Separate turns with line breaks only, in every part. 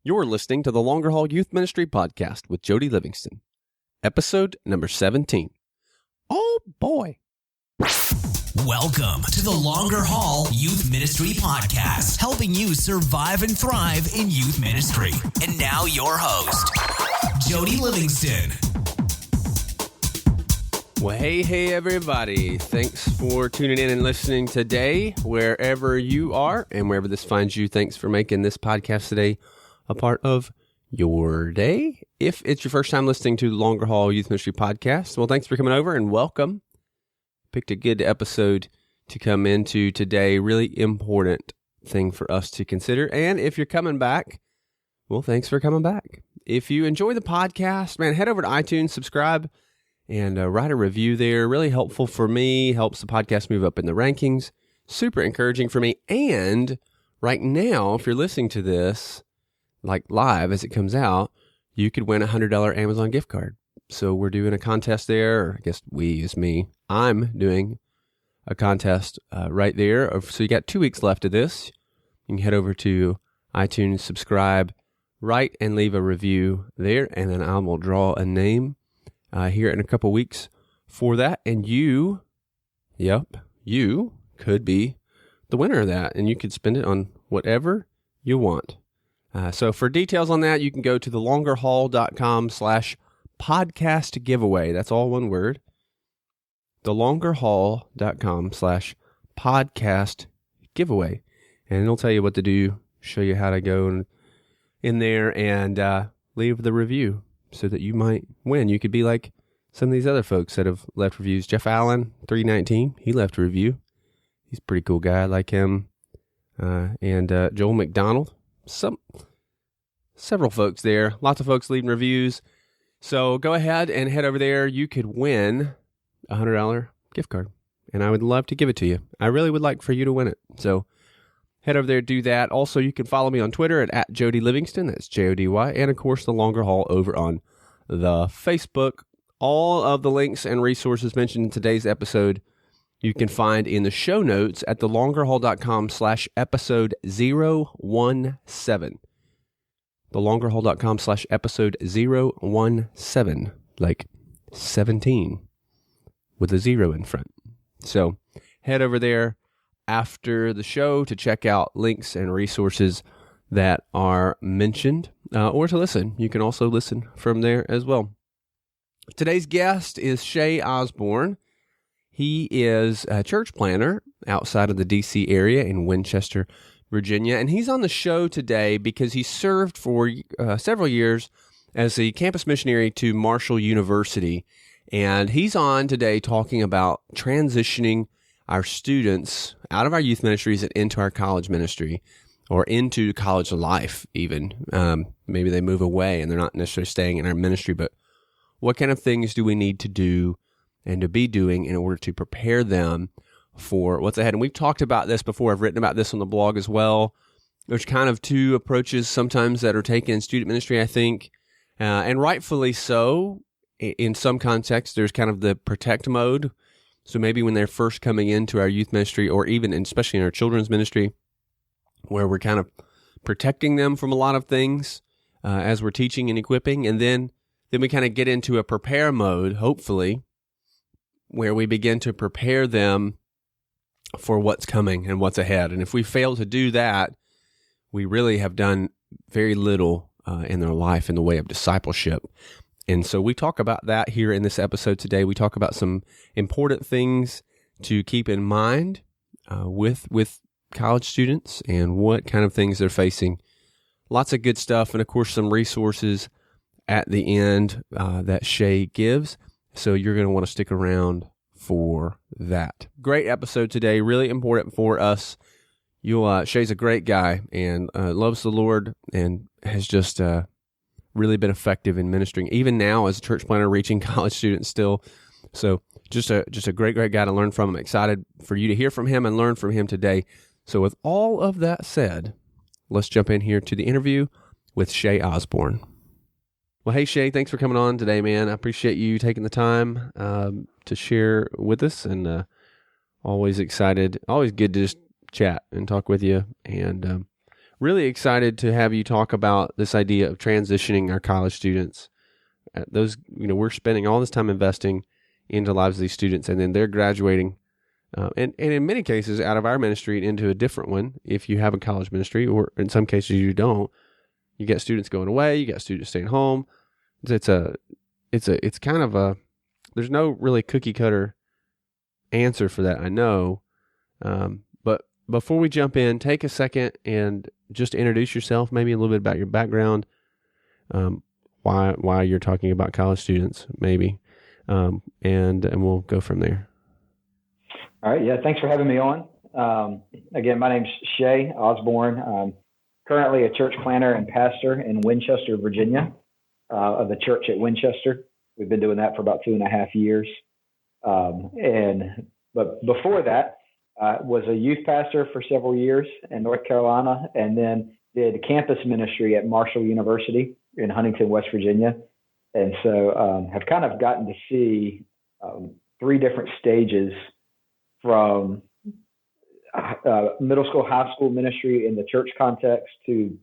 You're listening to the Longer Haul Youth Ministry Podcast with Jody Livingston, episode number 17. Oh, boy.
Welcome to the Longer Haul Youth Ministry Podcast, helping you survive and thrive in youth ministry. And now your host, Jody Livingston.
Well, hey, everybody. Thanks for tuning in and listening today, wherever you are and wherever this finds you. Thanks for making this podcast today a part of your day. If it's your first time listening to the Longer Haul Youth Ministry Podcast, well, thanks for coming over and welcome. Picked a good episode to come into today. Really important thing for us to consider. And if you're coming back, well, thanks for coming back. If you enjoy the podcast, man, head over to iTunes, subscribe, and write a review there. Really helpful for me. Helps the podcast move up in the rankings. Super encouraging for me. And right now, if you're listening to this, like live as it comes out, you could win a $100 Amazon gift card. So we're doing a contest there. Or I guess we is me. I'm doing a contest right there. So you got 2 weeks left of this. You can head over to iTunes, subscribe, write, and leave a review there. And then I will draw a name here in a couple weeks for that. And you could be the winner of that. And you could spend it on whatever you want. So for details on that, you can go to thelongerhaul.com/podcast giveaway. That's all one word. thelongerhaul.com/podcast giveaway. And it'll tell you what to do, show you how to go in there and leave the review so that you might win. You could be like some of these other folks that have left reviews. Jeff Allen, 319, he left a review. He's a pretty cool guy. I like him. And Joel McDonald. Several folks there. Lots of folks leaving reviews. So go ahead and head over there. You could win a $100 gift card. And I would love to give it to you. I really would like for you to win it. So head over there, do that. Also, you can follow me on Twitter at Jody Livingston. That's Jody. And, of course, The Longer Haul over on the Facebook. All of the links and resources mentioned in today's episode you can find in the show notes at thelongerhaul.com/episode 017. thelongerhaul.com/episode 017. Like 17 with a 0 in front. So head over there after the show to check out links and resources that are mentioned, or to listen. You can also listen from there as well. Today's guest is Shay Osborne. He is a church planner outside of the D.C. area in Winchester, Virginia, and he's on the show today because he served for several years as a campus missionary to Marshall University, and he's on today talking about transitioning our students out of our youth ministries and into our college ministry, or into college life even. Maybe they move away and they're not necessarily staying in our ministry, but what kind of things do we need to do and to be doing in order to prepare them for what's ahead? And we've talked about this before. I've written about this on the blog as well. There's kind of two approaches sometimes that are taken in student ministry, I think, and rightfully so. In some contexts, there's kind of the protect mode. So maybe when they're first coming into our youth ministry, or even especially in our children's ministry, where we're kind of protecting them from a lot of things as we're teaching and equipping. And then we kind of get into a prepare mode, hopefully, where we begin to prepare them for what's coming and what's ahead. And if we fail to do that, we really have done very little in their life in the way of discipleship. And so we talk about that here in this episode today. We talk about some important things to keep in mind with college students and what kind of things they're facing. Lots of good stuff, and of course some resources at the end that Shay gives. So you're going to want to stick around for that. Great episode today, really important for us. Shay's a great guy and loves the Lord and has just really been effective in ministering, even now as a church planner, reaching college students still. So just a great guy to learn from. I'm excited for you to hear from him and learn from him today. So with all of that said, let's jump in here to the interview with Shay Osborne. Well, hey, Shay, thanks for coming on today, man. I appreciate you taking the time to share with us, and always excited, always good to just chat and talk with you. And really excited to have you talk about this idea of transitioning our college students. We're spending all this time investing into the lives of these students, and then they're graduating, and in many cases out of our ministry into a different one. If you have a college ministry, or in some cases you don't, you get students going away, you got students staying home. It's kind of a, there's no really cookie cutter answer for that, I know. But before we jump in, take a second and just introduce yourself, maybe a little bit about your background, why you're talking about college students, maybe, and we'll go from there.
All right. Yeah. Thanks for having me on. Again, my name's Shay Osborne. I'm currently a church planner and pastor in Winchester, Virginia, of the church at Winchester. We've been doing that for about 2.5 years. But before that, was a youth pastor for several years in North Carolina, and then did campus ministry at Marshall University in Huntington, West Virginia. And so have kind of gotten to see 3 different stages from middle school, high school ministry in the church context to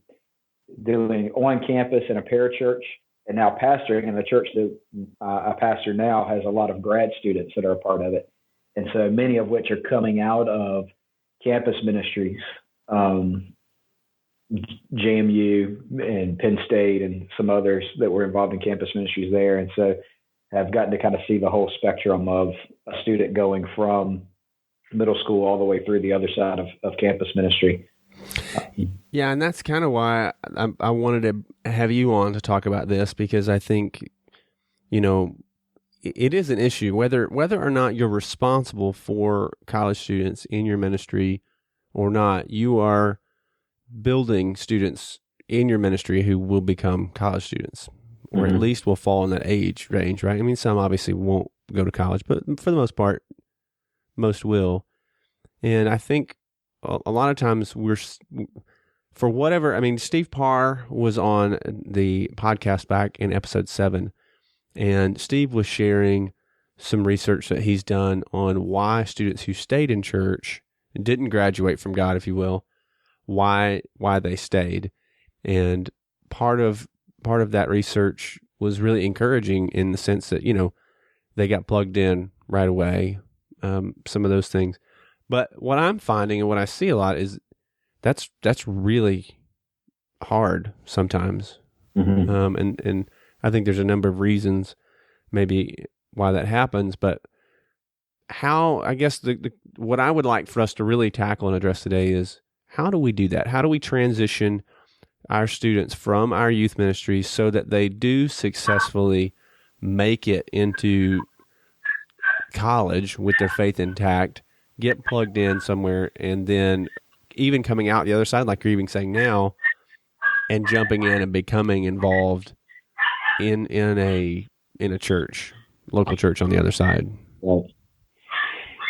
doing on campus in a parachurch, and now pastoring in the church that I pastor now has a lot of grad students that are a part of it. And so many of which are coming out of campus ministries, JMU and Penn State and some others that were involved in campus ministries there. And so have gotten to kind of see the whole spectrum of a student going from middle school all the way through the other side of campus ministry.
Yeah, and that's kind of why I wanted to have you on to talk about this, because I think, it is an issue whether or not you're responsible for college students in your ministry or not. You are building students in your ministry who will become college students, or at least will fall in that age range, right? I mean, some obviously won't go to college, but for the most part, most will. And I think a lot of times for whatever, I mean, Steve Parr was on the podcast back in episode 7, and Steve was sharing some research that he's done on why students who stayed in church and didn't graduate from God, if you will, why they stayed. And part of that research was really encouraging in the sense that, they got plugged in right away, some of those things. But what I'm finding and what I see a lot is that's really hard sometimes. And I think there's a number of reasons maybe why that happens, but how, I guess what I would like for us to really tackle and address today is, how do we do that? How do we transition our students from our youth ministries so that they do successfully make it into college with their faith intact, get plugged in somewhere, and then even coming out the other side, like you're even saying now, and jumping in and becoming involved in a church, local church on the other side?
Well,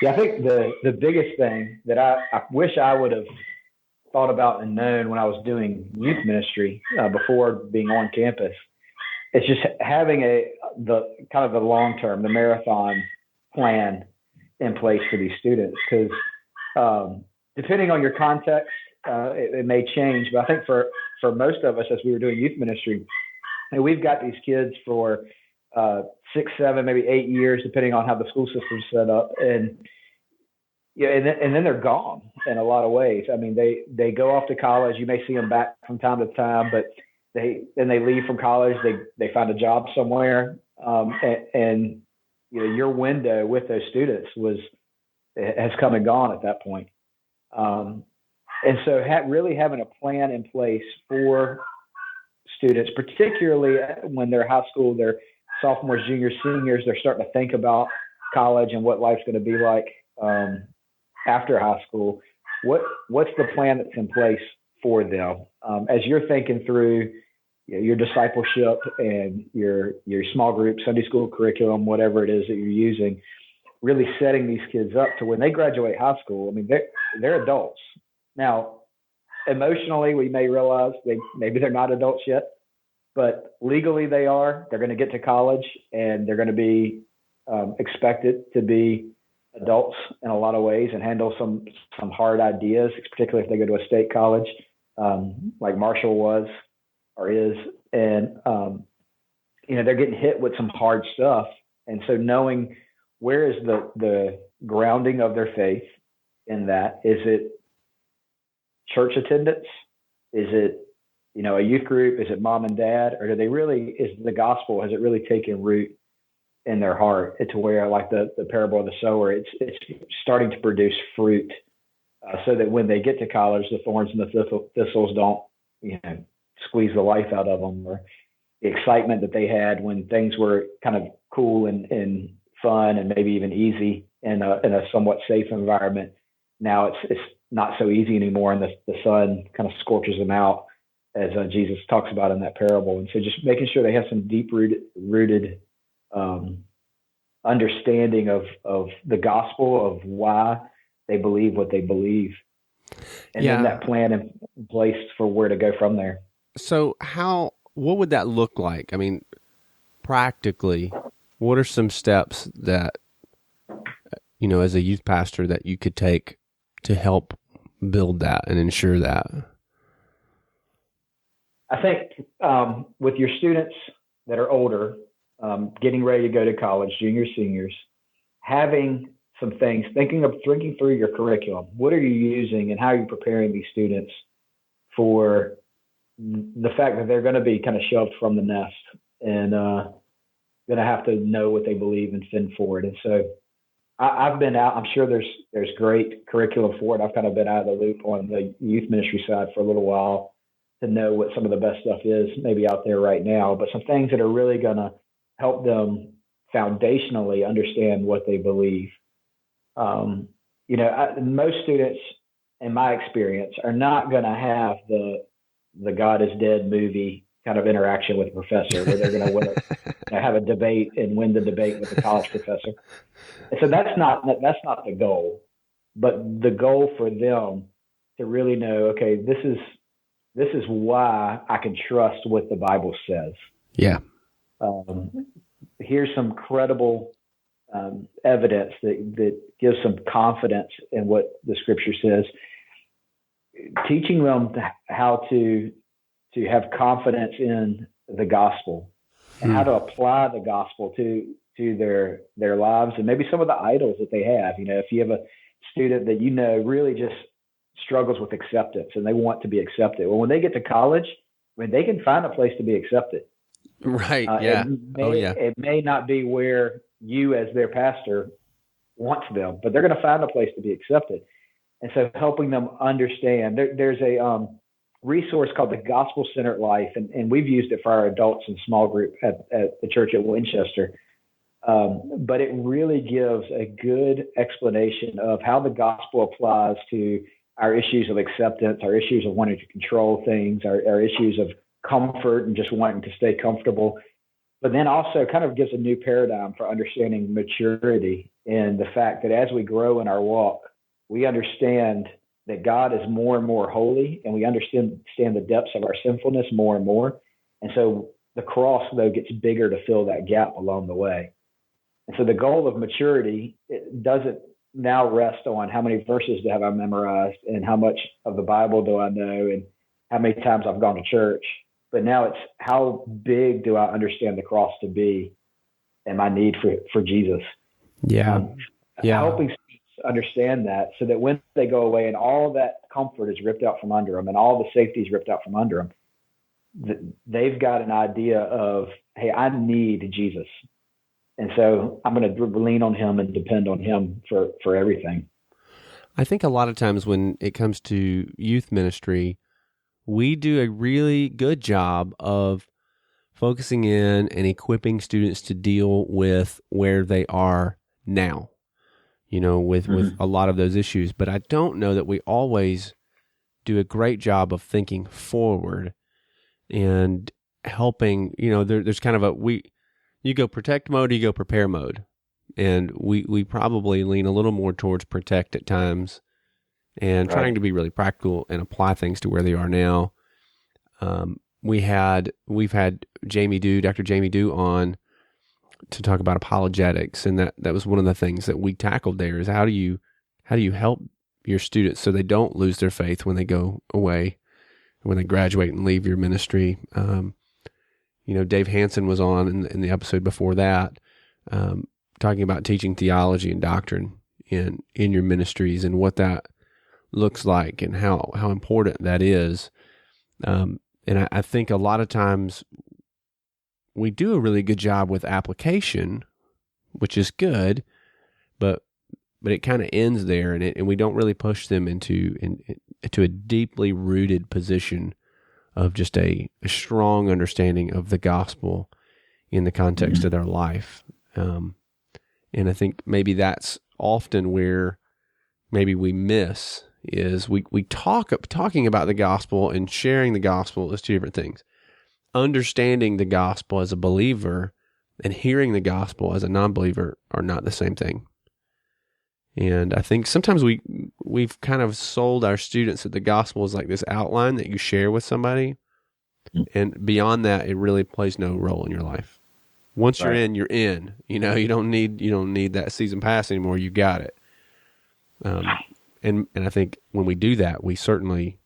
yeah, I think the biggest thing that I wish I would have thought about and known when I was doing youth ministry before being on campus, it's just having the long-term, the marathon plan in place for these students. Because depending on your context, it may change. But I think for most of us, as we were doing youth ministry, we've got these kids for 6, 7, maybe 8 years, depending on how the school system's set up. And then they're gone in a lot of ways. I mean, they go off to college. You may see them back from time to time, but they leave from college. They find a job somewhere, and your window with those students has come and gone at that point. And so really having a plan in place for students, particularly when they're high school, they're sophomores, juniors, seniors, they're starting to think about college and what life's going to be like after high school. What's the plan that's in place for them? As you're thinking through your discipleship and your small group, Sunday school curriculum, whatever it is that you're using, really setting these kids up to when they graduate high school. I mean, they're adults. Now, emotionally, we may realize maybe they're not adults yet, but legally they are. They're going to get to college and they're going to be expected to be adults in a lot of ways and handle some hard ideas, particularly if they go to a state college. like Marshall was or is. And, they're getting hit with some hard stuff. And so knowing where is the grounding of their faith in that, is it church attendance? Is it, a youth group? Is it mom and dad? Or is the gospel, has it really taken root in their heart to where, like the parable of the sower, it's starting to produce fruit, so that when they get to college, the thorns and the thistles don't, squeeze the life out of them, or the excitement that they had when things were kind of cool and fun and maybe even easy in a somewhat safe environment. Now it's not so easy anymore, and the sun kind of scorches them out, as Jesus talks about in that parable. And so just making sure they have some deep rooted understanding of the gospel, of why they believe what they believe, and then that plan in place for where to go from there.
So what would that look like? I mean, practically, what are some steps that, as a youth pastor, that you could take to help build that and ensure that?
I think with your students that are older, getting ready to go to college, juniors, seniors, having some things, thinking through your curriculum. What are you using, and how are you preparing these students for the fact that they're going to be kind of shoved from the nest and going to have to know what they believe and fend for it. And so I've been out. I'm sure there's great curriculum for it. I've kind of been out of the loop on the youth ministry side for a little while to know what some of the best stuff is maybe out there right now, but some things that are really going to help them foundationally understand what they believe. Most students, in my experience, are not going to have the God is Dead movie kind of interaction with a professor where they're going to have a debate and win the debate with a college professor. And so that's not the goal, but the goal for them to really know, okay, this is why I can trust what the Bible says.
Yeah.
Here's some credible evidence that gives some confidence in what the scripture says. Teaching them how to have confidence in the gospel and how to apply the gospel to their lives and maybe some of the idols that they have. If you have a student that really just struggles with acceptance and they want to be accepted, well, when they get to college, they can find a place to be accepted.
Right. Yeah.
It may not be where you as their pastor wants them, but they're going to find a place to be accepted. And so helping them understand, there's a resource called the Gospel Centered Life, and we've used it for our adults in small group at the church at Winchester. But it really gives a good explanation of how the gospel applies to our issues of acceptance, our issues of wanting to control things, our issues of comfort and just wanting to stay comfortable. But then also kind of gives a new paradigm for understanding maturity and the fact that as we grow in our walk, we understand that God is more and more holy, and we understand the depths of our sinfulness more and more. And so the cross, though, gets bigger to fill that gap along the way. And so the goal of maturity, it doesn't now rest on how many verses have I memorized and how much of the Bible do I know and how many times I've gone to church. But now it's how big do I understand the cross to be and my need for Jesus.
Yeah.
Helping students understand that so that when they go away and all that comfort is ripped out from under them and all the safety is ripped out from under them, they've got an idea of, hey, I need Jesus. And so I'm going to lean on him and depend on him for everything.
I think a lot of times when it comes to youth ministry, we do a really good job of focusing in and equipping students to deal with where they are now, with a lot of those issues. But I don't know that we always do a great job of thinking forward and helping, there's kind of you go protect mode, you go prepare mode. And we probably lean a little more towards protect at times and trying to be really practical and apply things to where they are now. We've had Dr. Jamie Dew on to talk about apologetics, and that was one of the things that we tackled there is how do you help your students so they don't lose their faith when they go away when they graduate and leave your ministry. Dave Hansen was on in the episode before that, talking about teaching theology and doctrine in your ministries and what that looks like and how important that is. And I think a lot of times we do a really good job with application, which is good, but it kind of ends there, and we don't really push them into a deeply rooted position of just a strong understanding of the gospel in the context of their life. And I think maybe that's often where maybe we miss is we talking about the gospel and sharing the gospel is two different things. Understanding the gospel as a believer and hearing the gospel as a non-believer are not the same thing. And I think sometimes we've kind of sold our students that the gospel is like this outline that you share with somebody, and beyond that, it really plays no role in your life. Once you're in, you're in. You don't need that season pass anymore. You got it. And I think when we do that, we certainly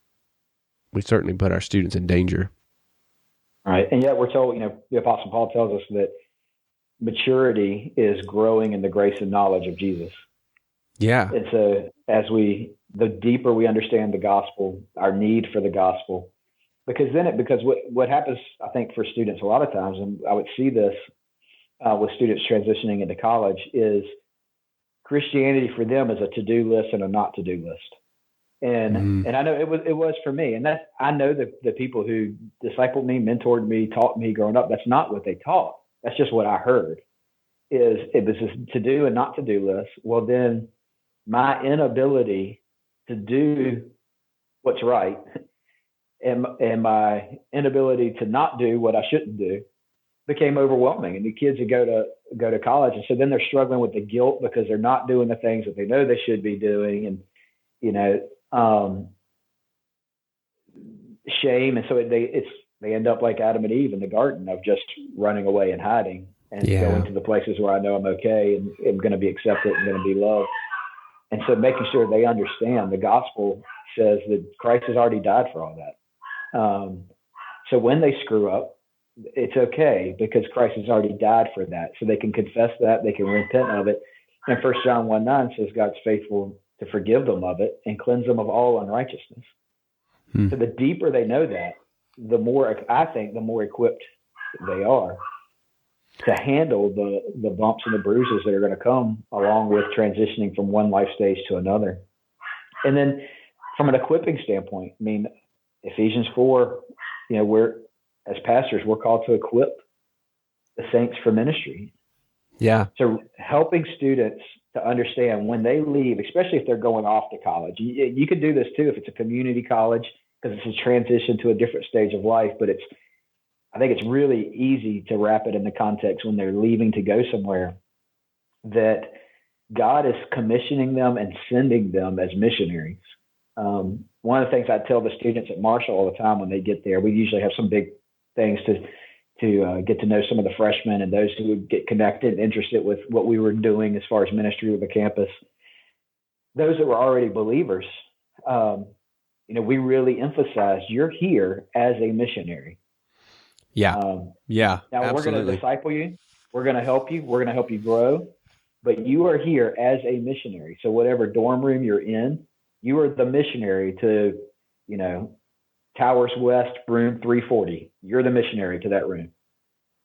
put our students in danger.
Right, and yet we're told, the Apostle Paul tells us that maturity is growing in the grace and knowledge of Jesus.
Yeah.
And so the deeper we understand the gospel, our need for the gospel, because what happens, I think, for students a lot of times, and I would see this with students transitioning into college, is Christianity for them is a to-do list and a not to-do list. And I know it was for me. And I know the people who discipled me, mentored me, taught me growing up, that's not what they taught. That's just what I heard. It was a to-do and not to-do list. Well, then my inability to do what's right and my inability to not do what I shouldn't do became overwhelming. And the kids who go to college, and so then they're struggling with the guilt because they're not doing the things that they know they should be doing, and shame. And so they end up like Adam and Eve in the garden of just running away and hiding and going to the places where I know I'm okay and I'm going to be accepted and going to be loved. And so making sure they understand the gospel says that Christ has already died for all that. So when they screw up, it's okay because Christ has already died for that. So they can confess that, they can repent of it. And 1 John 1:9 says God's faithful to forgive them of it and cleanse them of all unrighteousness. So the deeper they know that, the more equipped they are to handle the bumps and the bruises that are going to come along with transitioning from one life stage to another. And then from an equipping standpoint, I mean, Ephesians 4, we're, as pastors, we're called to equip the saints for ministry.
Yeah.
So helping students to understand when they leave, especially if they're going off to college, you could do this too if it's a community college, because it's a transition to a different stage of life. But I think it's really easy to wrap it in the context when they're leaving to go somewhere that God is commissioning them and sending them as missionaries. One of the things I tell the students at Marshall all the time when they get there, we usually have some big things to get to know some of the freshmen and those who would get connected and interested with what we were doing as far as ministry with the campus. Those that were already believers, we really emphasized you're here as a missionary.
Yeah.
Now
absolutely.
We're going to disciple you. We're going to help you. We're going to help you grow. But you are here as a missionary. So whatever dorm room you're in, you are the missionary to, Towers West, room 340. You're the missionary to that room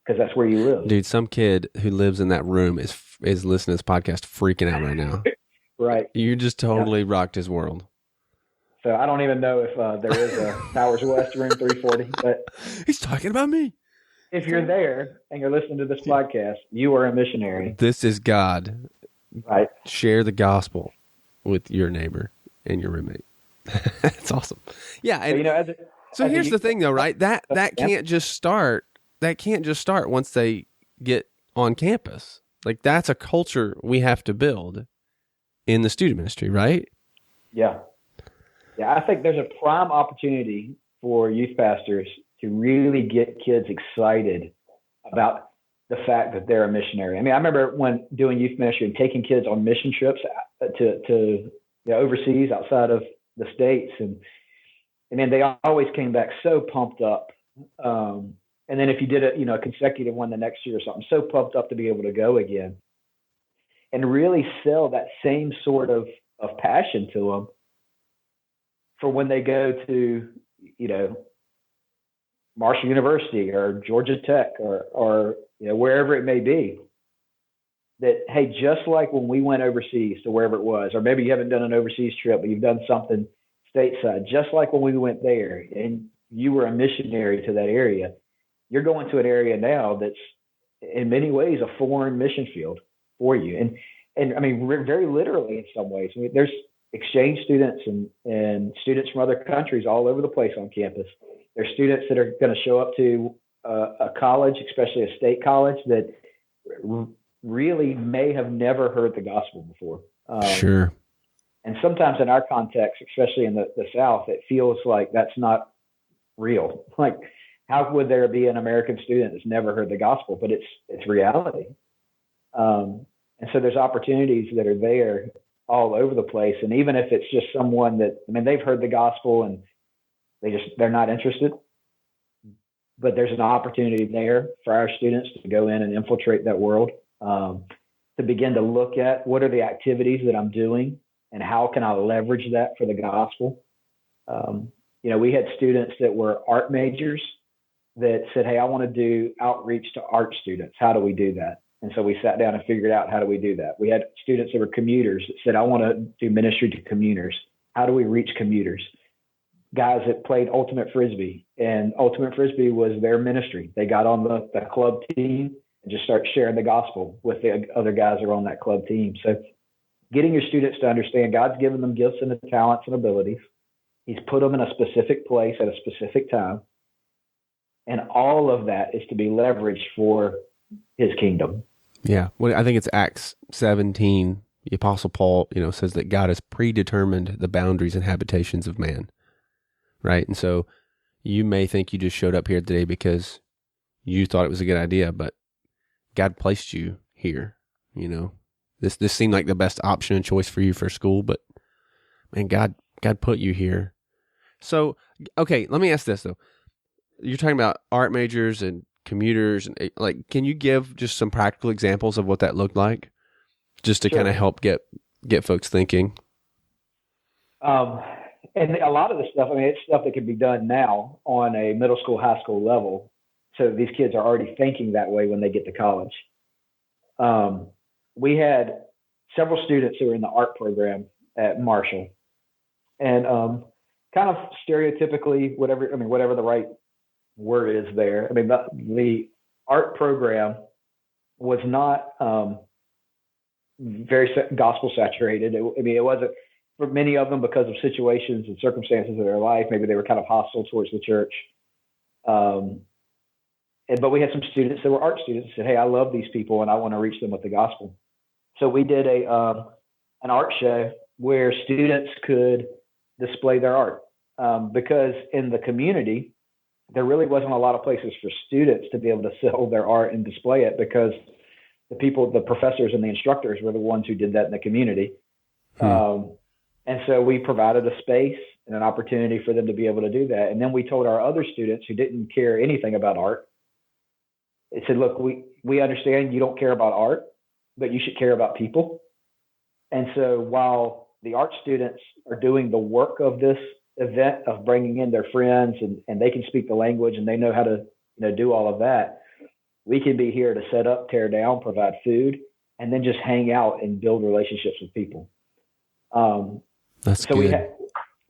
because that's where you live.
Dude, some kid who lives in that room is listening to this podcast freaking out right now.
Right.
You just totally rocked his world.
So I don't even know if there is a Towers West, room 340. But
he's talking about me.
If you're there and you're listening to this podcast, you are a missionary.
This is God.
Right.
Share the gospel with your neighbor and your roommate. That's awesome. Yeah. And so here's the thing though, right? That can't just start. That can't just start once they get on campus. Like that's a culture we have to build in the student ministry, right?
Yeah. Yeah. I think there's a prime opportunity for youth pastors to really get kids excited about the fact that they're a missionary. I mean, I remember when doing youth ministry and taking kids on mission trips to overseas outside of the States. And and then they always came back so pumped up. And then if you did a consecutive one the next year or something, so pumped up to be able to go again, and really sell that same sort of passion to them for when they go to, Marshall University or Georgia Tech or wherever it may be. That, hey, just like when we went overseas to wherever it was, or maybe you haven't done an overseas trip, but you've done something stateside, just like when we went there and you were a missionary to that area, you're going to an area now that's in many ways a foreign mission field for you. And I mean, very literally in some ways. I mean, there's exchange students and students from other countries all over the place on campus. There's students that are going to show up to a college, especially a state college, that really may have never heard the gospel before.
Sure.
And sometimes in our context, especially in the South, it feels like that's not real. Like, how would there be an American student that's never heard the gospel? But it's reality. And so there's opportunities that are there all over the place. And even if it's just someone that, I mean, they've heard the gospel and they're not interested, but there's an opportunity there for our students to go in and infiltrate that world, to begin to look at what are the activities that I'm doing and how can I leverage that for the gospel. We had students that were art majors that said, hey, I want to do outreach to art students. How do we do that? And so we sat down and figured out, how do we do that? We had students that were commuters that said, I want to do ministry to commuters. How do we reach commuters? Guys that played Ultimate Frisbee, and Ultimate Frisbee was their ministry. They got on the club team and just start sharing the gospel with the other guys that are on that club team. So getting your students to understand God's given them gifts and talents and abilities. He's put them in a specific place at a specific time. And all of that is to be leveraged for his kingdom.
Yeah. Well, I think it's Acts 17. The Apostle Paul, says that God has predetermined the boundaries and habitations of man. Right. And so you may think you just showed up here today because you thought it was a good idea, but God placed you here. This seemed like the best option and choice for you for school, but man, God put you here. So, okay, let me ask this though. You're talking about art majors and commuters, and can you give just some practical examples of what that looked like, just to kind of help get folks thinking?
And a lot of the stuff, it's stuff that can be done now on a middle school, high school level. So these kids are already thinking that way when they get to college. We had several students who were in the art program at Marshall, and kind of stereotypically, whatever the right word is there. The art program was not very gospel saturated. It wasn't, for many of them, because of situations and circumstances of their life. Maybe they were kind of hostile towards the church. But we had some students that were art students that said, hey, I love these people and I want to reach them with the gospel. So we did an art show where students could display their art, because in the community, there really wasn't a lot of places for students to be able to sell their art and display it, because the professors and the instructors were the ones who did that in the community. And so we provided a space and an opportunity for them to be able to do that. And then we told our other students who didn't care anything about art, it said, look, we understand you don't care about art, but you should care about people. And so while the art students are doing the work of this event of bringing in their friends and they can speak the language and they know how to do all of that, we can be here to set up, tear down, provide food, and then just hang out and build relationships with people.
That's
so
good.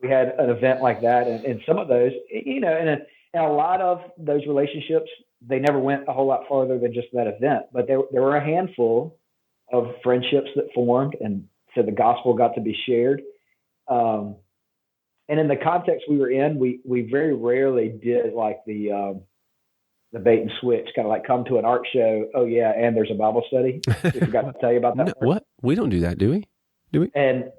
we had an event like that, and some of those, and a lot of those relationships, they never went a whole lot farther than just that event, but there were a handful of friendships that formed, and so the gospel got to be shared. And in the context we were in, we very rarely did like the bait and switch, kind of like come to an art show. Oh yeah, and there's a Bible study. We forgot to tell you about that.
No, what? We don't do that, do we? Do we?
And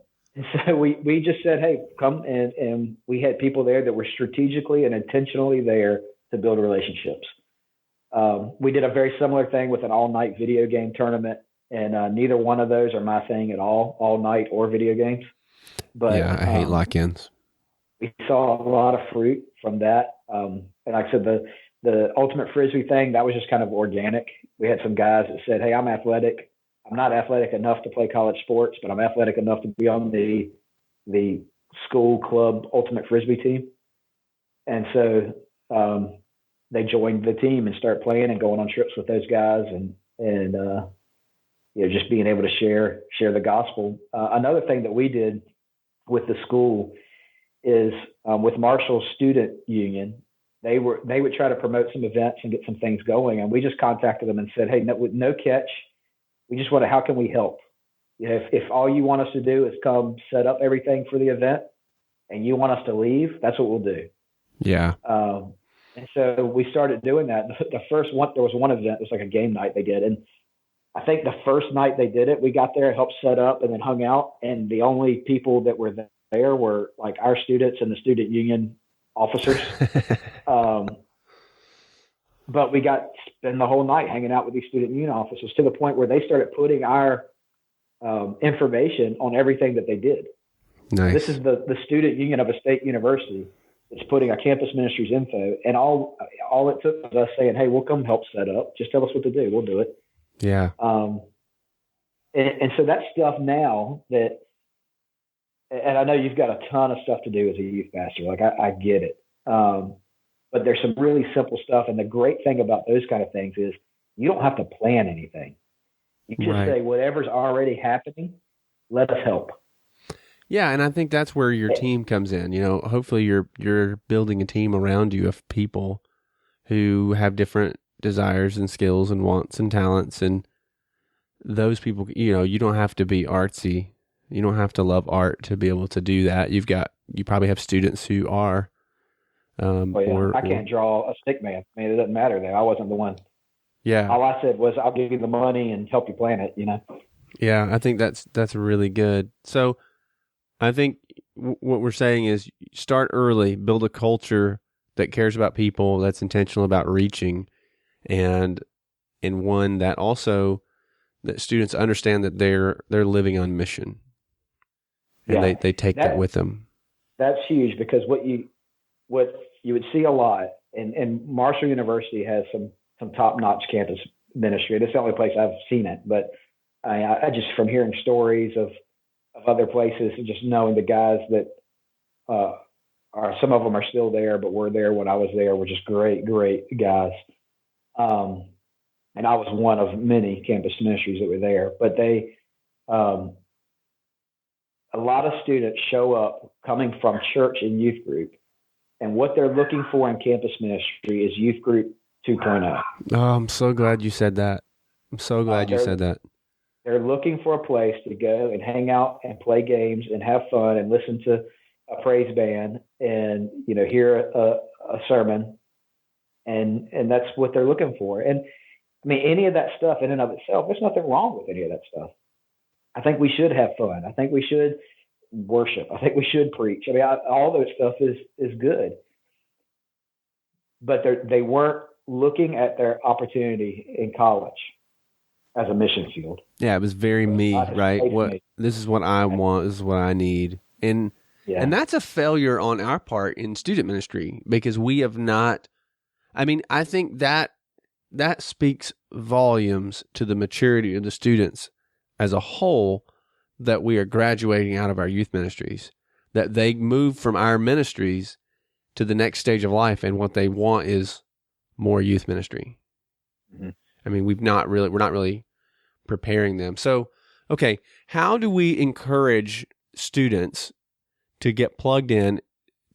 so we just said, hey, come, and we had people there that were strategically and intentionally there to build relationships. We did a very similar thing with an all-night video game tournament, and neither one of those are my thing at all night or video games. But
yeah, I hate lock-ins.
we saw a lot of fruit from that. And like I said, the ultimate frisbee thing, that was just kind of organic. We had some guys that said, "Hey, I'm athletic. I'm not athletic enough to play college sports, but I'm athletic enough to be on the school club ultimate frisbee team." And so they joined the team and started playing and going on trips with those guys, and just being able to share the gospel. Another thing that we did with the school is with Marshall's student union, they would try to promote some events and get some things going, and we just contacted them and said, "Hey, no catch. We just want to. How can we help? If all you want us to do is come set up everything for the event, and you want us to leave, that's what we'll do."
Yeah.
And so we started doing that. The first one, there was one event. It was like a game night they did, and I think the first night they did it, we got there, helped set up, and then hung out. And the only people that were there were like our students and the student union officers. But we got to spend the whole night hanging out with these student union officers, to the point where they started putting our information on everything that they did.
Nice.
This is the student union of a state university that's putting our Campus Ministries info, and all it took was us saying, "Hey, we'll come help set up. Just tell us what to do. We'll do it."
Yeah.
And so that stuff now that, and I know you've got a ton of stuff to do as a youth pastor. Like I get it. But there's some really simple stuff. And the great thing about those kind of things is you don't have to plan anything. You just say, whatever's already happening, let us help.
Yeah. And I think that's where your team comes in. Hopefully you're building a team around you of people who have different desires and skills and wants and talents, and those people, you don't have to be artsy. You don't have to love art to be able to do that. You probably have students who are.
I can't draw a stick man. I mean, it doesn't matter there. I wasn't the one.
Yeah.
All I said was, I'll give you the money and help you plan it,
Yeah, I think that's really good. So I think what we're saying is start early, build a culture that cares about people, that's intentional about reaching, and one that also that students understand that they're living on mission, and they take that with them. That's
huge, because what you would see a lot, and Marshall University has some top-notch campus ministry. It's the only place I've seen it, but I just, from hearing stories of other places and just knowing the guys that are, some of them are still there, but were there when I was there, were just great guys. And I was one of many campus ministries that were there, but they, a lot of students show up coming from church and youth group, and what they're looking for in campus ministry is youth group 2.0.
Oh, I'm so glad you said that. I'm so glad you said that.
They're looking for a place to go and hang out and play games and have fun and listen to a praise band and, hear a sermon. And that's what they're looking for. And I mean, any of that stuff in and of itself, there's nothing wrong with any of that stuff. I think we should have fun. I think we should worship. I think we should preach. I mean, all those stuff is good. But they weren't looking at their opportunity in college as a mission field.
Yeah, it was very me, right? This is what I want. This is what I need. And that's a failure on our part in student ministry, because we have not. I mean, I think that speaks volumes to the maturity of the students as a whole, that we are graduating out of our youth ministries, that they move from our ministries to the next stage of life, and what they want is more youth ministry. Mm-hmm. I mean, we're not really preparing them. So, okay, how do we encourage students to get plugged in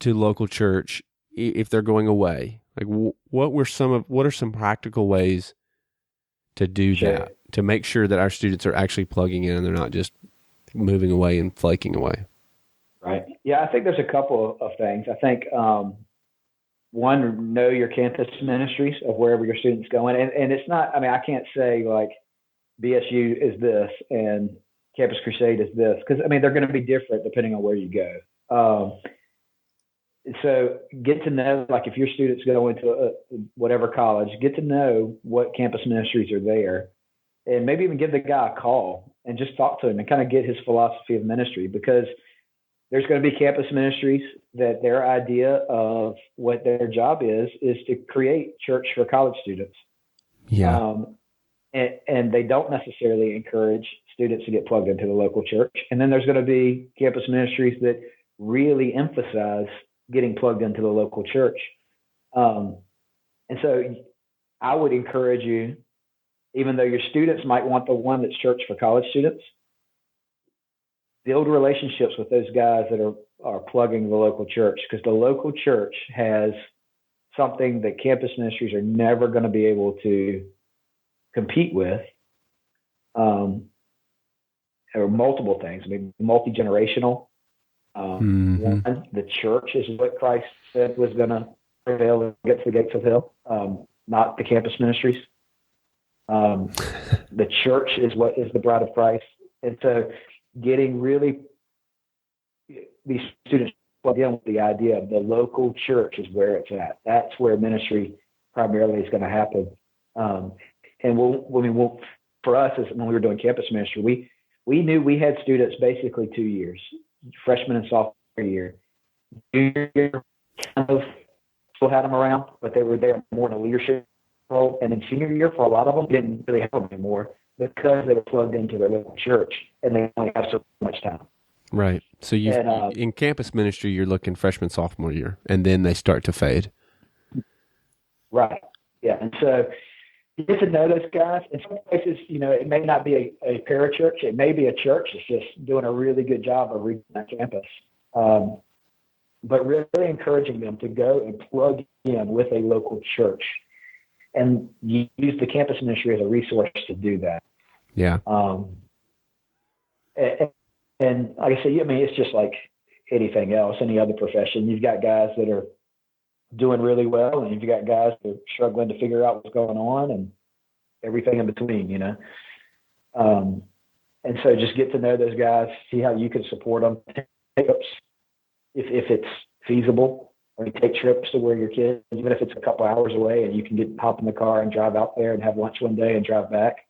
to local church if they're going away? Like, what are some practical ways to do that, to make sure that our students are actually plugging in and they're not just moving away and flaking away?
Right. Yeah, I think there's a couple of things. I think one, know your campus ministries of wherever your students going. And it's not, I mean, I can't say like BSU is this and Campus Crusade is this, because I mean, they're going to be different depending on where you go. So get to know, like if your students go into whatever college, get to know what campus ministries are there, and maybe even give the guy a call and just talk to him and kind of get his philosophy of ministry, because there's going to be campus ministries that their idea of what their job is to create church for college students.
Yeah.
And they don't necessarily encourage students to get plugged into the local church. And then there's going to be campus ministries that really emphasize getting plugged into the local church. And so I would encourage you, even though your students might want the one that's church for college students, build relationships with those guys that are plugging the local church, because the local church has something that campus ministries are never going to be able to compete with, or multiple things. I mean, multi-generational. One, the church is what Christ said was going to prevail against the gates of hell, not the campus ministries. The church is what is the bride of Christ. And so getting really these students plugged in with the idea of the local church is where it's at. That's where ministry primarily is going to happen. And for us, as when we were doing campus ministry, we knew we had students basically 2 years, freshman and sophomore year. Junior year, kind of still had them around, but they were there more in a leadership role. And then senior year, for a lot of them, didn't really have them anymore because they were plugged into their local church and they only have so much time.
Right. So in campus ministry, you're looking freshman, sophomore year, and then they start to fade.
Right. Yeah. And so you get to know those guys. In some places, it may not be a parachurch. It may be a church that's just doing a really good job of reaching that campus. But really encouraging them to go and plug in with a local church and use the campus ministry as a resource to do that.
Yeah.
And like I said, it's just like anything else, any other profession. You've got guys that are doing really well, and you've got guys that are struggling to figure out what's going on, and everything in between, And so just get to know those guys, see how you can support them. Take trips if it's feasible, or you take trips to where your kids, even if it's a couple hours away, and you can hop in the car and drive out there and have lunch one day and drive back.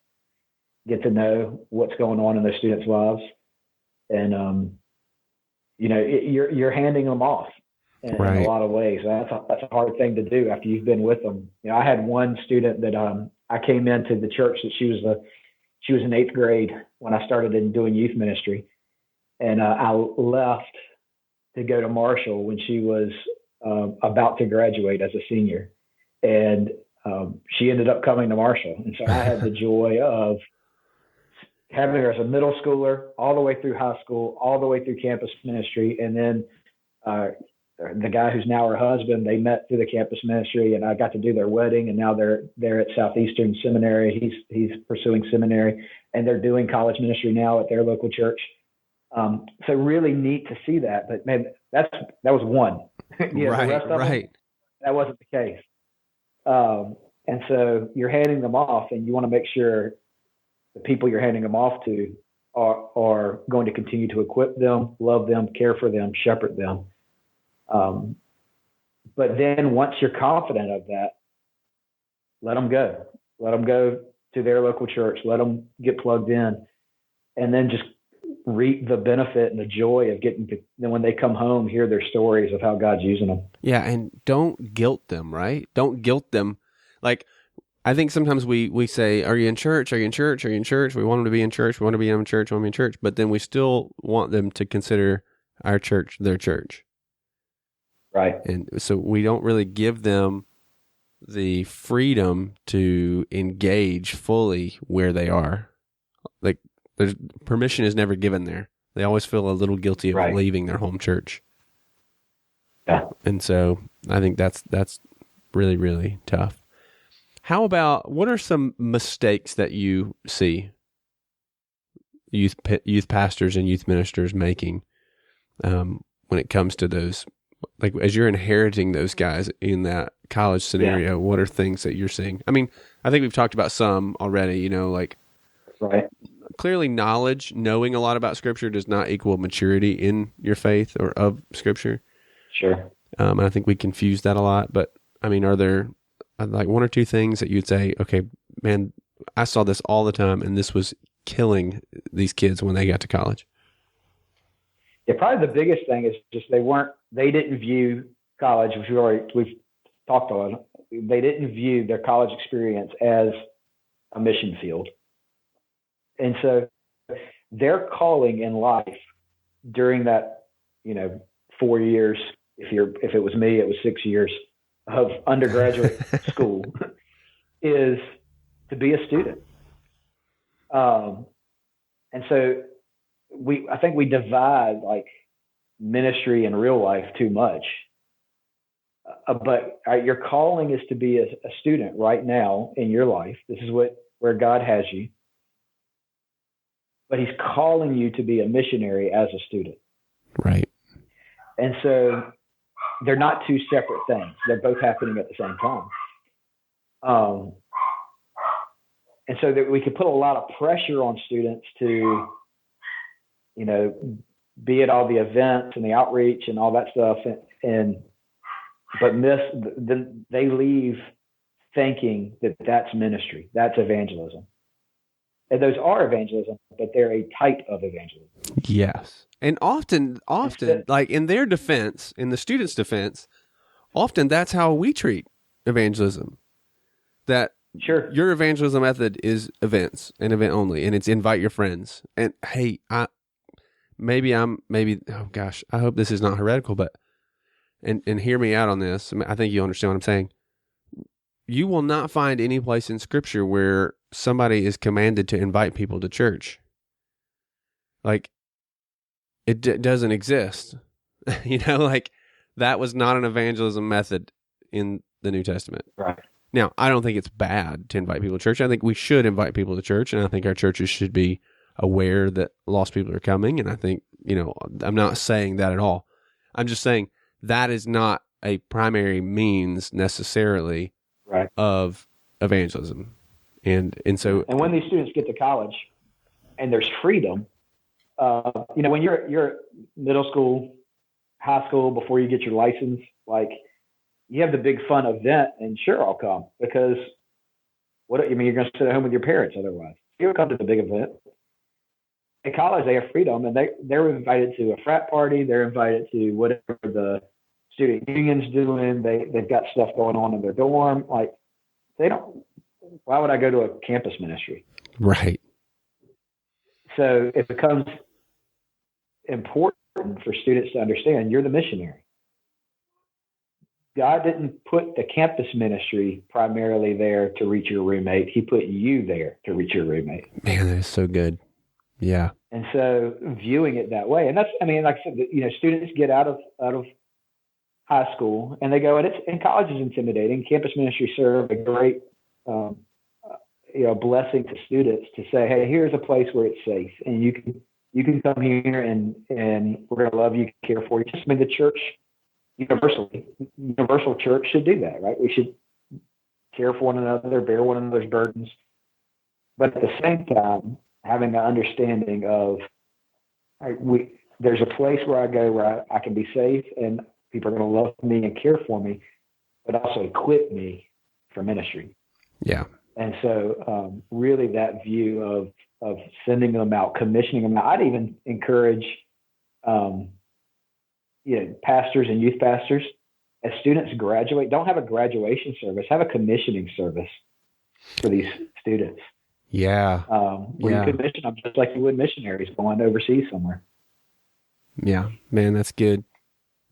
Get to know what's going on in those students' lives. And, you're handing them off in a lot of ways. That's a hard thing to do after you've been with them. I had one student that I came into the church that she was in 8th grade when I started in doing youth ministry. And I left to go to Marshall when she was about to graduate as a senior. And she ended up coming to Marshall. And so I had the joy of having her as a middle schooler, all the way through high school, all the way through campus ministry. And then the guy who's now her husband, they met through the campus ministry, and I got to do their wedding. And now they're at Southeastern Seminary. He's pursuing seminary, and they're doing college ministry now at their local church. So really neat to see that. But man, that was one.
Right,
the rest of them, that wasn't the case. And so you're handing them off, and you want to make sure the people you're handing them off to are going to continue to equip them, love them, care for them, shepherd them. But then once you're confident of that, let them go. Let them go to their local church. Let them get plugged in, and then just reap the benefit and the joy of getting to, then when they come home, hear their stories of how God's using them.
Yeah, and don't guilt them, right? Don't guilt them. Like, I think sometimes we say, are you in church? Are you in church? Are you in church? We want them to be in church. We want to be in church. We want to be in church. But then we still want them to consider our church their church.
Right.
And so we don't really give them the freedom to engage fully where they are. Like, there's permission is never given there. They always feel a little guilty of leaving their home church.
Yeah.
And so I think that's really, really tough. How about, what are some mistakes that you see youth pastors and youth ministers making when it comes to those, like as you're inheriting those guys in that college scenario, what are things that you're seeing? I mean, I think we've talked about some already, clearly knowing a lot about Scripture does not equal maturity in your faith or of Scripture.
Sure.
And I think we confuse that a lot, but I mean, are there like one or two things that you'd say, okay, man, I saw this all the time and this was killing these kids when they got to college?
Yeah, probably the biggest thing is just they didn't view college, which we've talked on. They didn't view their college experience as a mission field. And so their calling in life during that, 4 years, if it was me, it was 6 years of undergraduate school, is to be a student. And so I think we divide like ministry and real life too much. But your calling is to be a student right now in your life. This is where God has you. But he's calling you to be a missionary as a student.
Right.
And so they're not two separate things. They're both happening at the same time. And so that we could put a lot of pressure on students to, be at all the events and the outreach and all that stuff, but then they leave thinking that that's ministry, that's evangelism. And those are evangelism, but they're a type of evangelism.
Yes. And often, like in their defense, in the student's defense, often that's how we treat evangelism. That
sure,
your evangelism method is events and event only, and it's invite your friends. And hey, I hope this is not heretical, but and hear me out on this. I think you understand what I'm saying. You will not find any place in Scripture where somebody is commanded to invite people to church. Like, it doesn't exist. Like, that was not an evangelism method in the New Testament.
Right.
Now, I don't think it's bad to invite people to church. I think we should invite people to church, and I think our churches should be aware that lost people are coming. And I think, I'm not saying that at all. I'm just saying that is not a primary means necessarily
right.
of evangelism. And
when these students get to college and there's freedom, when you're middle school, high school, before you get your license, like, you have the big fun event, and sure, I'll come, because you're going to sit at home with your parents otherwise. You'll come to the big event. At college, they have freedom, and they're invited to a frat party. They're invited to whatever the student union's doing. They've got stuff going on in their dorm. Like, why would I go to a campus ministry?
Right.
So it becomes important for students to understand you're the missionary. God didn't put the campus ministry primarily there to reach your roommate. He put you there to reach your roommate.
Man, that is so good. Yeah.
And so viewing it that way, and that's, like I said, students get out of high school and they go, and college is intimidating. Campus ministry serve a great, blessing to students to say, hey, here's a place where it's safe, and you can come here and we're going to love you, care for you. Just the church. Universal church should do that, right? We should care for one another, bear one another's burdens, but at the same time, having the understanding of there's a place where I go where I can be safe and people are going to love me and care for me, but also equip me for ministry.
Yeah.
And so really that view of sending them out, commissioning them out. I'd even encourage pastors and youth pastors, as students graduate, don't have a graduation service, have a commissioning service for these students.
Yeah.
Where you commission them just like you would missionaries going overseas somewhere.
Yeah, man, that's good.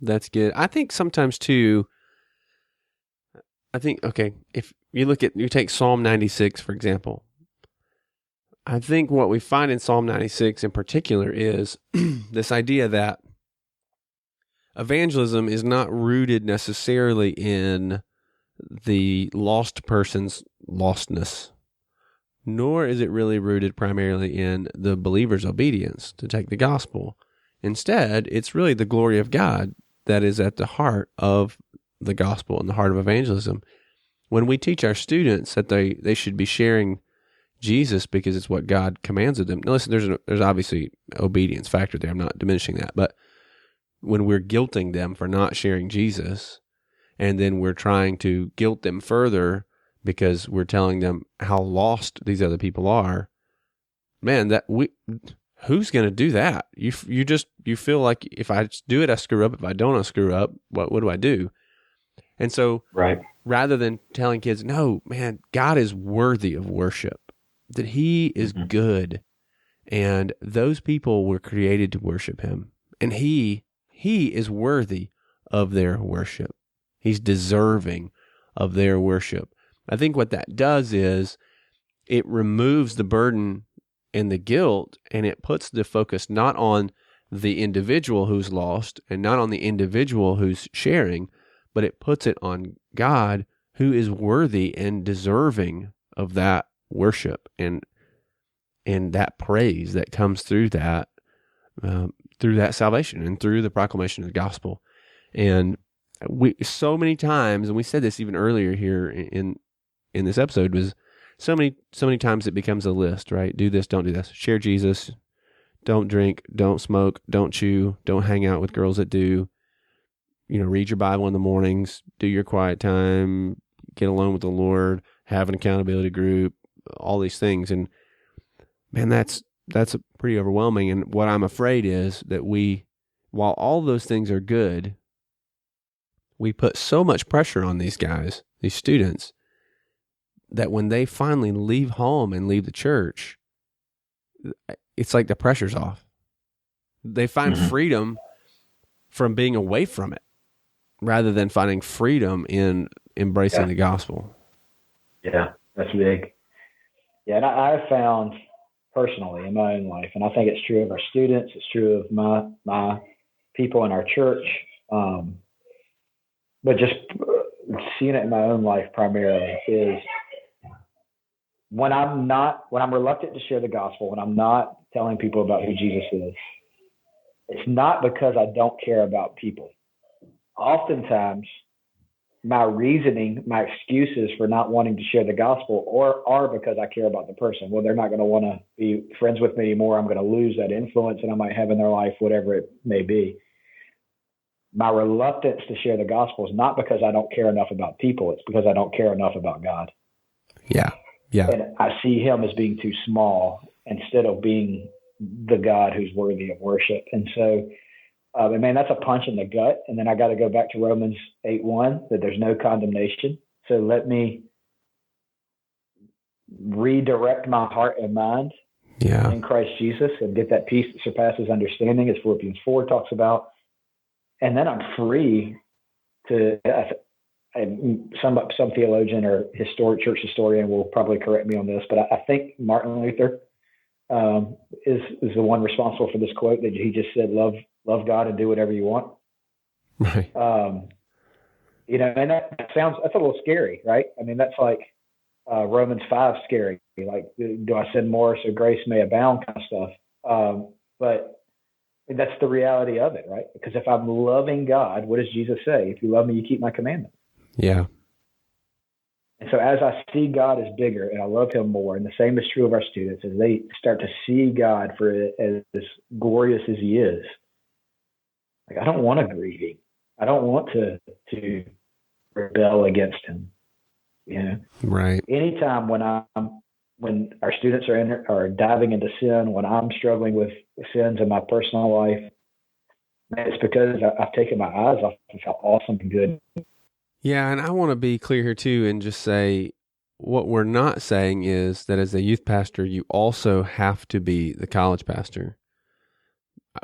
That's good. I think sometimes too, okay, if you take Psalm 96, for example, I think what we find in Psalm 96 in particular is this idea that evangelism is not rooted necessarily in the lost person's lostness, nor is it really rooted primarily in the believer's obedience to take the gospel. Instead, it's really the glory of God that is at the heart of the gospel and the heart of evangelism. When we teach our students that they should be sharing Jesus because it's what God commands of them. Now listen, there's obviously obedience factor there. I'm not diminishing that. But when we're guilting them for not sharing Jesus, and then we're trying to guilt them further because we're telling them how lost these other people are, man, who's going to do that? You feel like if I do it, I screw up. If I don't, I screw up. What do I do? And so rather than telling kids, no, man, God is worthy of worship, that he is good. And those people were created to worship him. And he is worthy of their worship. He's deserving of their worship. I think what that does is it removes the burden and the guilt, and it puts the focus not on the individual who's lost and not on the individual who's sharing, but it puts it on God, who is worthy and deserving of that worship and that praise that comes through that salvation and through the proclamation of the gospel. And we so many times, and we said this even earlier here in this episode, was so many times it becomes a list, right? Do this, don't do this. Share Jesus, don't drink, don't smoke, don't chew, don't hang out with girls that do. Read your Bible in the mornings, do your quiet time, get alone with the Lord, have an accountability group, all these things. And man, that's pretty overwhelming. And what I'm afraid is that while all those things are good, we put so much pressure on these guys, these students, that when they finally leave home and leave the church, it's like the pressure's off. They find freedom from being away from it, rather than finding freedom in embracing the gospel. Yeah,
that's big. Yeah, and I've found personally in my own life, and I think it's true of our students, it's true of my people in our church, but just seeing it in my own life primarily is when I'm reluctant to share the gospel, when I'm not telling people about who Jesus is, it's not because I don't care about people. Oftentimes, my reasoning, my excuses for not wanting to share the gospel are because I care about the person. Well, they're not going to want to be friends with me anymore. I'm going to lose that influence that I might have in their life, whatever it may be. My reluctance to share the gospel is not because I don't care enough about people. It's because I don't care enough about God.
Yeah.
And I see him as being too small instead of being the God who's worthy of worship. And so, that's a punch in the gut. And then I got to go back to Romans 8:1, that there's no condemnation. So let me redirect my heart and mind in Christ Jesus and get that peace that surpasses understanding, as Philippians 4 talks about. And then I'm free to, some theologian or church historian will probably correct me on this, but I think Martin Luther is the one responsible for this quote that he just said, love God and do whatever you want.
Right.
And that's a little scary, right? I mean, that's like Romans 5 scary. Like, do I sin more so grace may abound kind of stuff. But that's the reality of it, right? Because if I'm loving God, what does Jesus say? If you love me, you keep my commandments.
Yeah.
And so as I see God as bigger and I love him more, and the same is true of our students, as they start to see God as glorious as he is, like, I don't want to grieve him. I don't want to rebel against him.
Right.
Anytime when our students are diving into sin, when I'm struggling with sins in my personal life, it's because I've taken my eyes off of how awesome and good.
Yeah, and I want to be clear here too and just say what we're not saying is that as a youth pastor, you also have to be the college pastor.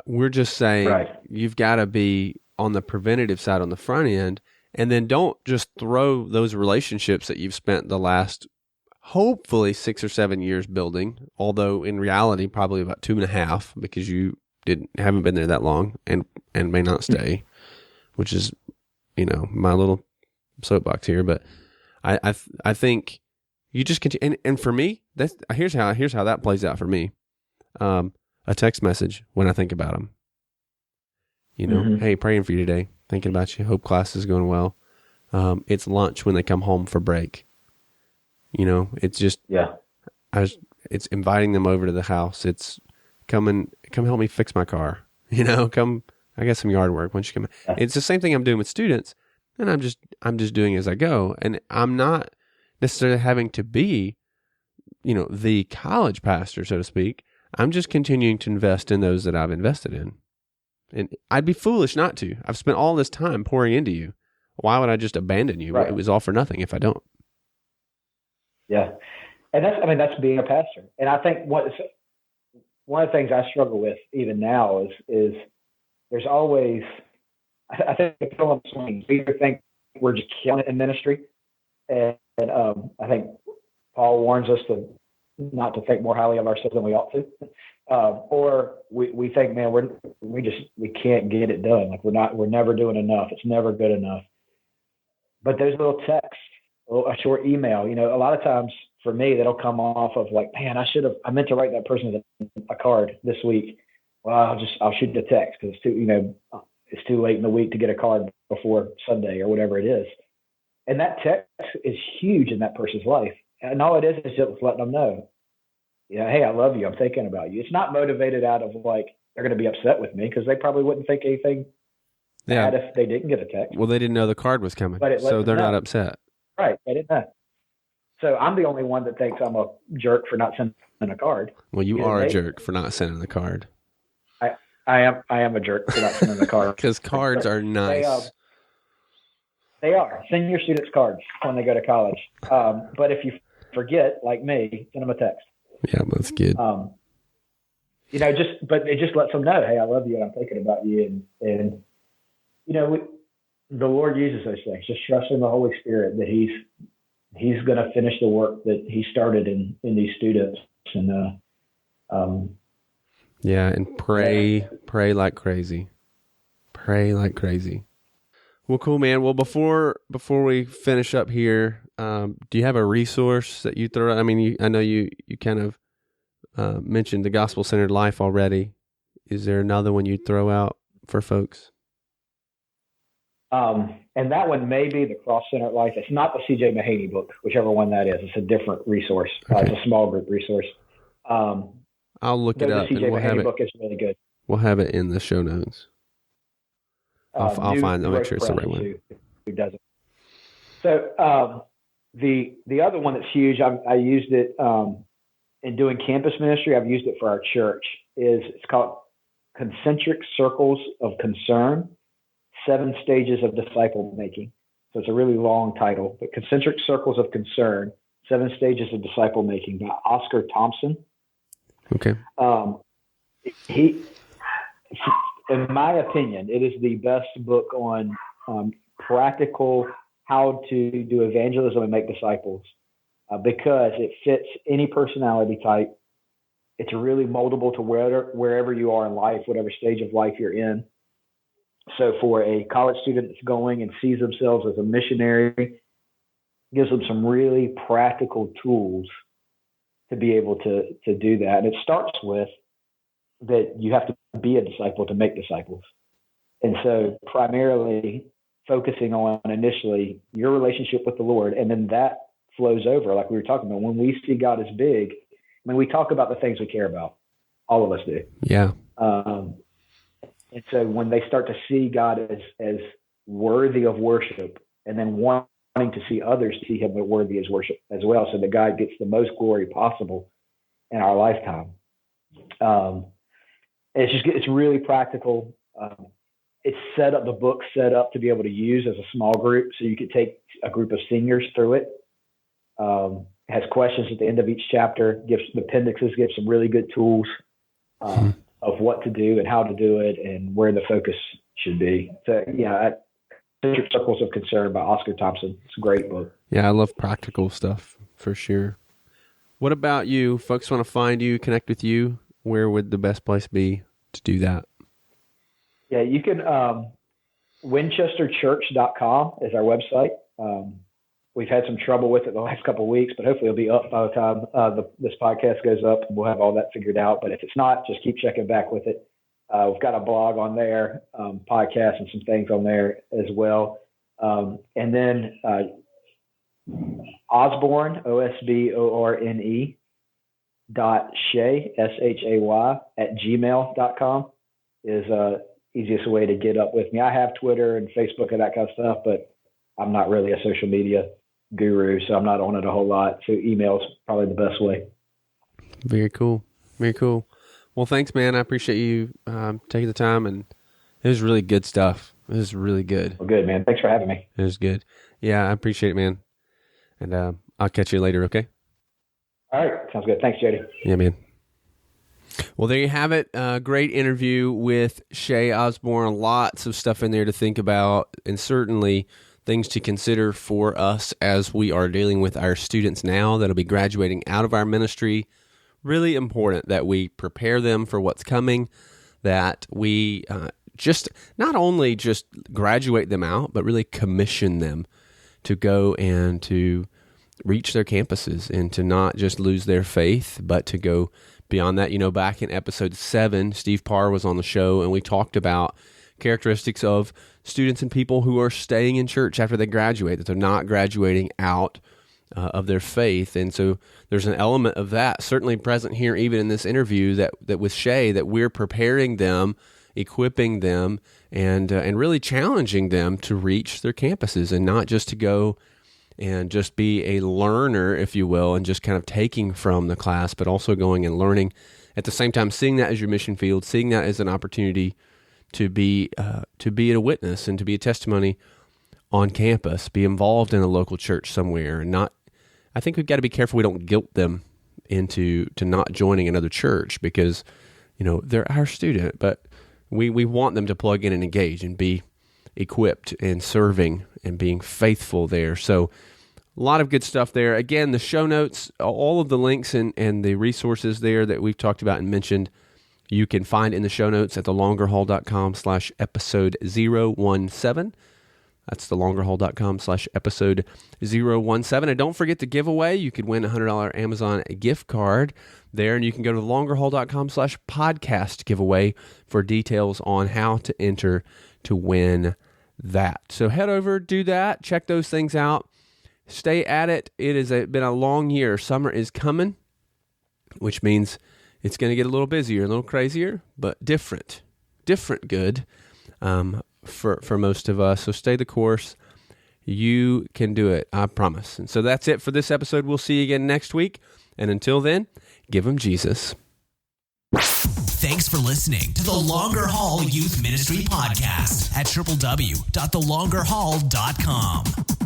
We're just saying You've got to be on the preventative side on the front end, and then don't just throw those relationships that you've spent the last hopefully 6 or 7 years building, although in reality probably about 2.5 because you haven't been there that long and may not stay, which is my little soapbox here. But I think you just continue, and for me, here's how that plays out for me. A text message when I think about them. Hey, praying for you today, thinking about you. Hope class is going well. It's lunch when they come home for break. It's just it's inviting them over to the house. It's come help me fix my car. Come, I got some yard work. Why don't you come? It's the same thing I'm doing with students, and I'm just doing as I go, and I'm not necessarily having to be, the college pastor, so to speak. I'm just continuing to invest in those that I've invested in. And I'd be foolish not to. I've spent all this time pouring into you. Why would I just abandon you?
Right.
It was all for nothing if I don't.
Yeah. And that's being a pastor. And I think one of the things I struggle with even now is there's always, I think the pillar swings. We either think we're just killing it in ministry. And I think Paul warns us not to think more highly of ourselves than we ought to. Or we think, man, we can't get it done. Like we're never doing enough. It's never good enough. But those little texts, a short email, a lot of times for me, that'll come off of like, man, I meant to write that person a card this week. Well, I'll shoot the text because it's too late in the week to get a card before Sunday or whatever it is. And that text is huge in that person's life. And all it is just letting them know, hey, I love you. I'm thinking about you. It's not motivated out of like, they're going to be upset with me because they probably wouldn't think anything bad if they didn't get a text.
Well, they didn't know the card was coming, so they're not upset.
Right. They didn't know. So I'm the only one that thinks I'm a jerk for not sending a card.
Well, you are a jerk for not sending the card.
I am a jerk for not sending the card.
Because cards are nice.
They are. Send your students cards when they go to college. But if you forget, like me, send them a text.
Yeah, that's good.
But it just lets them know, hey, I love you and I'm thinking about you. And the Lord uses those things. Just trust in the Holy Spirit that He's going to finish the work that He started in these students. And
and pray like crazy. Pray like crazy. Well, cool, man. Well, before we finish up here, do you have a resource that you throw out? I mean, I know you kind of mentioned the Gospel-Centered Life already. Is there another one you'd throw out for folks?
And that one may be the Cross-Centered Life. It's not the C.J. Mahaney book, whichever one that is. It's a different resource.
Okay.
It's a small group resource.
I'll look it up.
The C.J. Mahaney book is really good.
We'll have it in the show notes. I'll make sure it's the right one.
Who doesn't? So the other one that's huge, I used it in doing campus ministry. I've used it for our church. It's called Concentric Circles of Concern, 7 Stages of Disciple Making. So it's a really long title, but Concentric Circles of Concern, 7 Stages of Disciple Making by Oscar Thompson.
Okay.
In my opinion, it is the best book on practical how to do evangelism and make disciples because it fits any personality type. It's really moldable to wherever you are in life, whatever stage of life you're in. So for a college student that's going and sees themselves as a missionary, it gives them some really practical tools to be able to do that. And it starts with that you have to be a disciple to make disciples. And so primarily focusing on initially your relationship with the Lord, and then that flows over, like we were talking about. When we see God as big, we talk about the things we care about. All of us do.
Yeah.
And so when they start to see God as worthy of worship, and then wanting to see others see Him worthy as worship as well, so that God gets the most glory possible in our lifetime. It's really practical. It's the book's set up to be able to use as a small group, so you could take a group of seniors through it. It has questions at the end of each chapter. The appendixes give some really good tools of what to do and how to do it and where the focus should be. So Concentric Circles of Concern by Oscar Thompson. It's a great book.
Yeah, I love practical stuff for sure. What about you? Folks want to find you, connect with you. Where would the best place be to do that?
Yeah, you can, winchesterchurch.com is our website. We've had some trouble with it the last couple of weeks, but hopefully it'll be up by the time this podcast goes up, and we'll have all that figured out. But if it's not, just keep checking back with it. We've got a blog on there, podcast and some things on there as well. And then Osborne, OSBORNE, .Shay, SHAY, @gmail.com is easiest way to get up with me. I have Twitter and Facebook and that kind of stuff, but I'm not really a social media guru, so I'm not on it a whole lot. So email's probably the best way.
Very cool. Very cool. Well, thanks, man. I appreciate you taking the time, and it was really good stuff. It was really good.
Well, good, man. Thanks for having me.
It was good. Yeah, I appreciate it, man. And I'll catch you later, okay?
All right. Sounds good. Thanks, Jody.
Yeah, man. Well, there you have it. Great interview with Shay Osborne. Lots of stuff in there to think about, and certainly things to consider for us as we are dealing with our students now that'll be graduating out of our ministry. Really important that we prepare them for what's coming, that we just not only just graduate them out, but really commission them to go and to reach their campuses and to not just lose their faith, but to go beyond that. You know, back in episode 7, Steve Parr was on the show, and we talked about characteristics of students and people who are staying in church after they graduate, that they're not graduating out of their faith. And so there's an element of that certainly present here, even in this interview that with Shay, that we're preparing them, equipping them, and really challenging them to reach their campuses, and not just to go and just be a learner, if you will, and just kind of taking from the class, but also going and learning at the same time, seeing that as your mission field, seeing that as an opportunity to be a witness and to be a testimony on campus, be involved in a local church somewhere, and not. I think we've got to be careful we don't guilt them into not joining another church, because they're our student, but we want them to plug in and engage and be equipped and serving and being faithful there. So a lot of good stuff there. Again, the show notes, all of the links and the resources there that we've talked about and mentioned, you can find in the show notes at thelongerhaul.com/episode 017. That's thelongerhaul.com/episode 017. And don't forget the giveaway. You could win a $100 Amazon gift card there, and you can go to thelongerhaul.com/podcast giveaway for details on how to enter to win that. So head over, do that, check those things out, stay at it. It has been a long year. Summer is coming, which means it's going to get a little busier, a little crazier, but different good for most of us. So stay the course. You can do it, I promise. And so that's it for this episode. We'll see you again next week. And until then, give them Jesus.
Thanks for listening to the Longer Haul Youth Ministry Podcast at www.thelongerhaul.com.